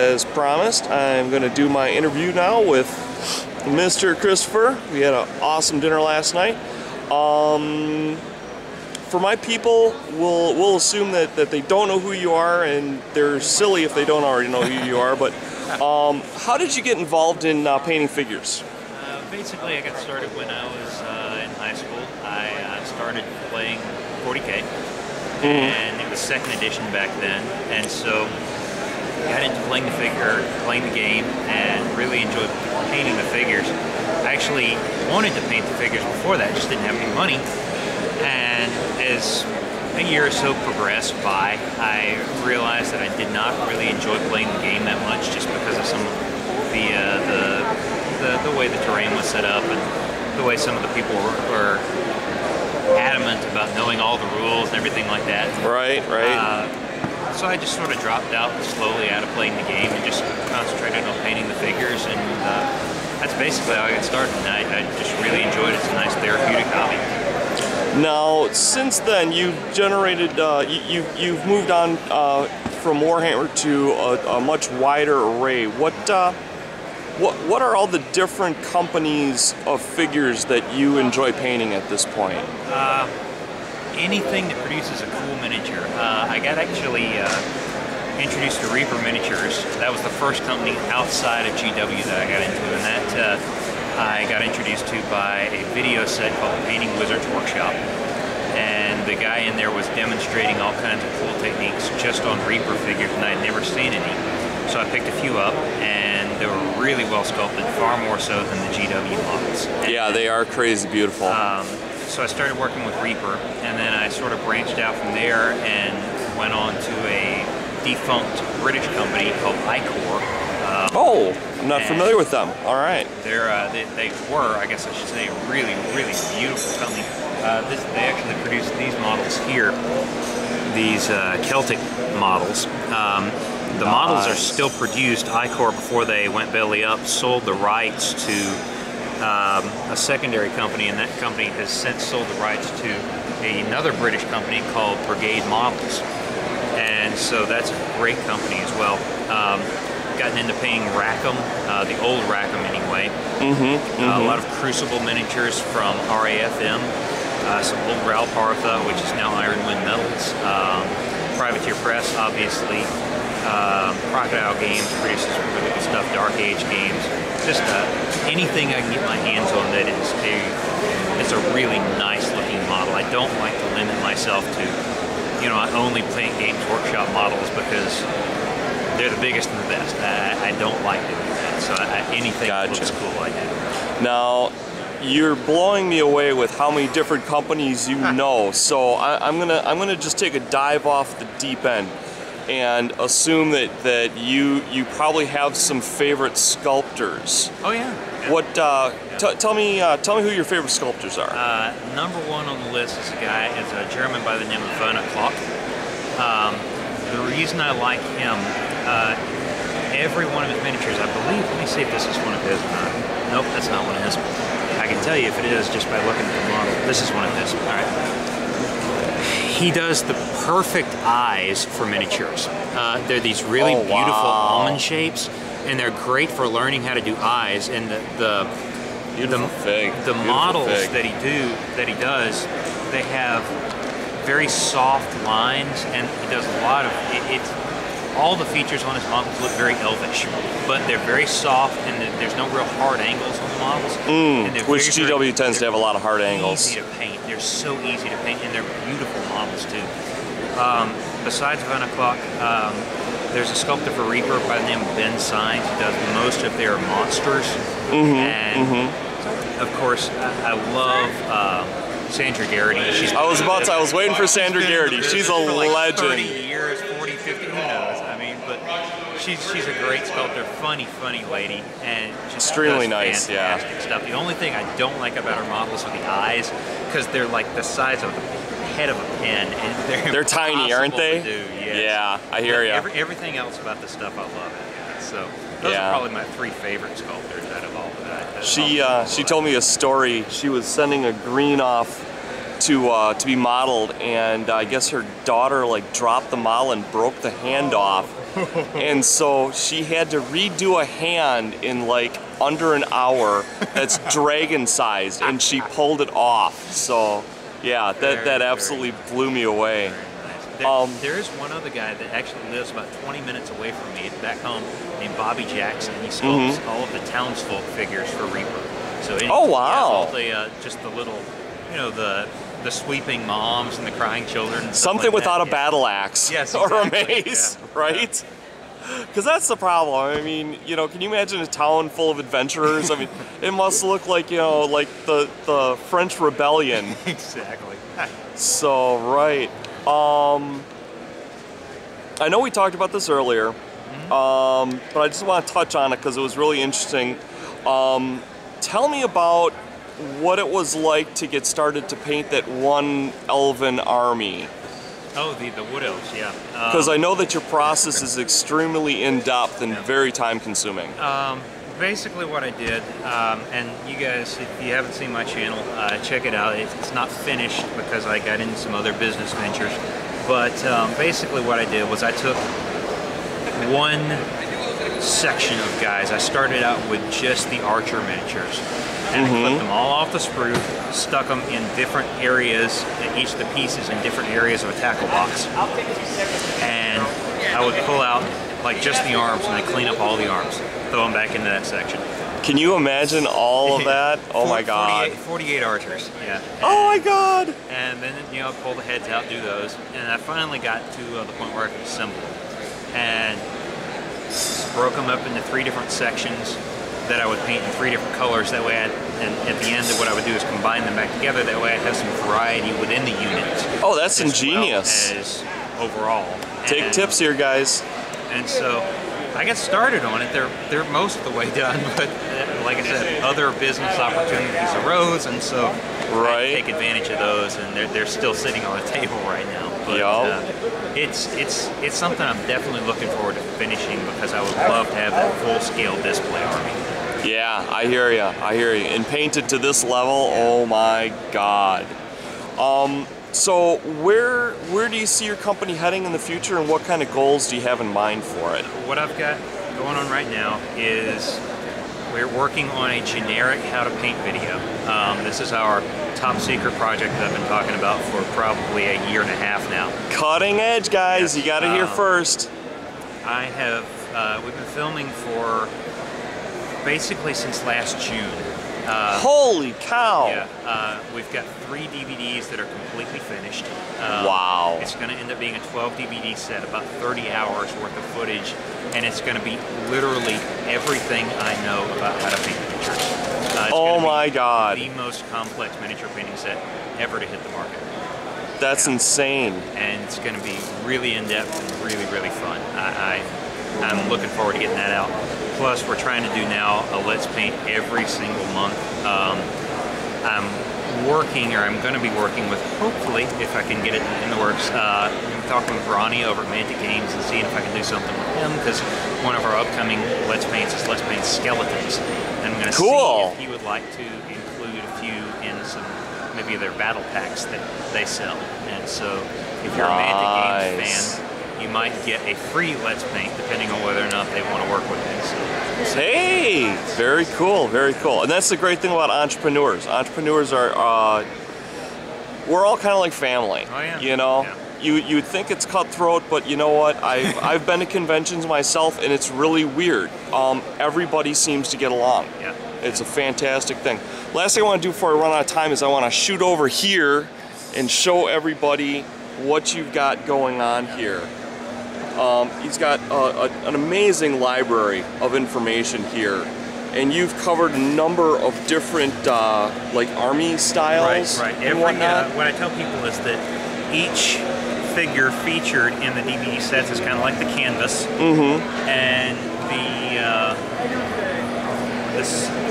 as promised, I'm going to do my interview now with Mr. Christopher. We had an awesome dinner last night. For my people, we'll assume that they don't know who you are, and they're silly if they don't already know who you are, but how did you get involved in painting figures? Basically, I got started when I was in high school. I started playing 40K, and it was 2nd edition back then, and so got into playing the game, and really enjoyed painting the figures. I actually wanted to paint the figures before that, just didn't have any money. And as a year or so progressed by, I realized that I did not really enjoy playing the game that much, just because of some of the way the terrain was set up and the way some of the people were adamant about knowing all the rules and everything like that. Right. So I just sort of dropped out slowly out of playing the game and just concentrated on painting the figures, and that's basically how I got started. And I just really enjoyed it. It's a nice therapeutic hobby. Now, since then, you've generated, you've moved on from Warhammer to a much wider array. What are all the different companies of figures that you enjoy painting at this point? Anything that produces a cool miniature. I got actually introduced to Reaper Miniatures. That was the first company outside of GW that I got into, and that I got introduced to by a video set called Painting Wizards Workshop. And the guy in there was demonstrating all kinds of cool techniques just on Reaper figures, and I had never seen any. So I picked a few up, and they were really well sculpted, far more so than the GW models. Yeah, they are crazy beautiful. So I started working with Reaper, and then I sort of branched out from there and went on to a defunct British company called Icor. Oh, I'm not familiar with them. All right. They were, I guess I should say, a really, really beautiful company. They actually produced these models here, these Celtic models. The models are still produced. Icor, before they went belly up, sold the rights to a secondary company, and that company has since sold the rights to another British company called Brigade Models. And so that's a great company as well. Gotten into painting Rackham, the old Rackham anyway. A lot of Crucible miniatures from RAFM, some old Ralpartha, which is now Iron Wind Metals. Privateer Press, obviously. Crocodile Games produces really good stuff. Dark Age Games. Just anything I can get my hands on that is it's a really nice looking model. I don't like to limit myself to, I only paint Games Workshop models because they're the biggest and the best. I don't like doing that, so anything that looks cool I do. Now, you're blowing me away with how many different companies you know. So I'm gonna just take a dive off the deep end and assume that you probably have some favorite sculptors. Oh yeah. What? Tell me who your favorite sculptors are. Number one on the list is a German by the name of Werner Klock. The reason I like him, every one of his miniatures, I believe, let me see if this is one of his or not. Nope, that's not one of his. I can tell you if it is just by looking at the model. This is one of his. All right. He does the perfect eyes for miniatures. They're these really beautiful almond shapes, and they're great for learning how to do eyes. And the models that he does, they have very soft lines, and he does a lot of all the features on his models look very elvish, but they're very soft, and there's no real hard angles on the models. Which GW tends to have a lot of hard angles. Easy to paint. They're so easy to paint, and they're beautiful models too. Besides Werner Klock, there's a sculptor for Reaper by the name of Ben Sines. He does most of their monsters, and of course, I love Sandra Garrity. I was waiting for Sandra Garrity. She's a legend. 30 years, 40, 50, who knows? I mean, but she's a great sculptor, funny lady, and just extremely nice. Fantastic stuff. The only thing I don't like about her models are the eyes, because they're like the size of the head of a pen, and they're tiny, aren't they? Yes. Yeah, I hear you. Everything else about the stuff I love. So those are probably my 3 favorite sculptors out of all of that. She told me a story. She was sending a green off to be modeled, and I guess her daughter like dropped the model and broke the hand off. And so she had to redo a hand in like under an hour that's dragon sized, and she pulled it off. So yeah, that absolutely blew me away. There is one other guy that actually lives about 20 minutes away from me back home named Bobby Jackson. He sculpts all of the townsfolk figures for Reaper. So oh wow! Yeah, all the just the little, you know, the sweeping moms and the crying children. And something like without that. a battle axe, yes, or exactly. a mace, Yeah. right? Because that's the problem. I mean, you know, can you imagine a town full of adventurers? I mean, it must look like, you know, like the French Rebellion. Exactly. So right. I know we talked about this earlier, but I just want to touch on it because it was really interesting. Tell me about what it was like to get started to paint that one elven army. Oh, the wood elves, yeah. Because I know that your process is extremely in-depth and very time-consuming. Basically what I did, and you guys, if you haven't seen my channel, check it out. It's not finished because I got into some other business ventures. But basically what I did was I took one section of guys. I started out with just the archer miniatures. And I clipped them all off the sprue, stuck them in different areas, each of the pieces in different areas of a tackle box. And I would pull out like just the arms and I clean up all the arms, throw them back into that section. Can you imagine all of that? Oh my god. 48 archers, yeah. And, oh my god! And then, you know, pull the heads out, do those. And I finally got to the point where I could assemble them. And broke them up into 3 different sections that I would paint in 3 different colors. That way, and at the end, what I would do is combine them back together. That way, I'd have some variety within the unit. Oh, that's ingenious. Well as overall. Take tips here, guys. And so I got started on it. They're most of the way done, but like I said, other business opportunities arose, and so I take advantage of those, and they're still sitting on the table right now. But it's something I'm definitely looking forward to finishing because I would love to have that full-scale display army. Yeah, I hear you. I hear you. And painted to this level, oh my god. So where do you see your company heading in the future, and what kind of goals do you have in mind for it? What I've got going on right now is we're working on a generic how to paint video. This is our top secret project that I've been talking about for probably a year and a half now. Cutting edge, guys. Yes. You got to hear first. I have we've been filming for basically since last June. Holy cow! Yeah, we've got 3 DVDs that are completely finished. Wow! It's going to end up being a 12 DVD set, about 30 hours worth of footage, and it's going to be literally everything I know about how to paint miniatures. Oh my god! The most complex miniature painting set ever to hit the market. That's insane. And it's going to be really in-depth and really, really fun. I'm looking forward to getting that out. Plus, we're trying to do now a Let's Paint every single month. I'm going to be working with, hopefully, if I can get it in the works, I'm talking with Ronnie over at Mantic Games and seeing if I can do something with him, because one of our upcoming Let's Paints is Let's Paint Skeletons. And I'm going to see if he would like to include a few in some, maybe their battle packs that they sell. And so, if you're a Mantic Games fan, you might get a free Let's Paint, depending on whether or not they want to work with me. So, hey, very cool, very cool. And that's the great thing about entrepreneurs. Entrepreneurs are, we're all kind of like family. Oh, yeah. You know, you'd think it's cutthroat, but you know what? I've been to conventions myself, and it's really weird. Everybody seems to get along. Yeah. It's a fantastic thing. Last thing I want to do before I run out of time is I want to shoot over here and show everybody what you've got going on here. He's got an amazing library of information here, and you've covered a number of different like army styles. Right. What I tell people is that each figure featured in the DVD sets is kind of like the canvas, and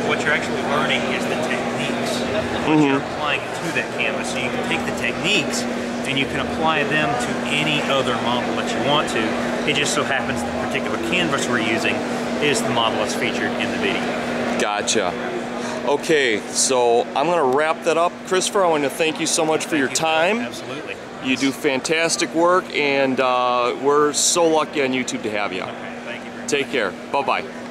what you're actually learning is the techniques. What you're applying to that canvas, so you can take the techniques and you can apply them to any other model that you want to. It just so happens the particular canvas we're using is the model that's featured in the video. Gotcha. Okay, so I'm going to wrap that up. Christopher, I want to thank you so much for your time. Absolutely. You do fantastic work, and we're so lucky on YouTube to have you. Okay, thank you very much. Take care. Bye-bye.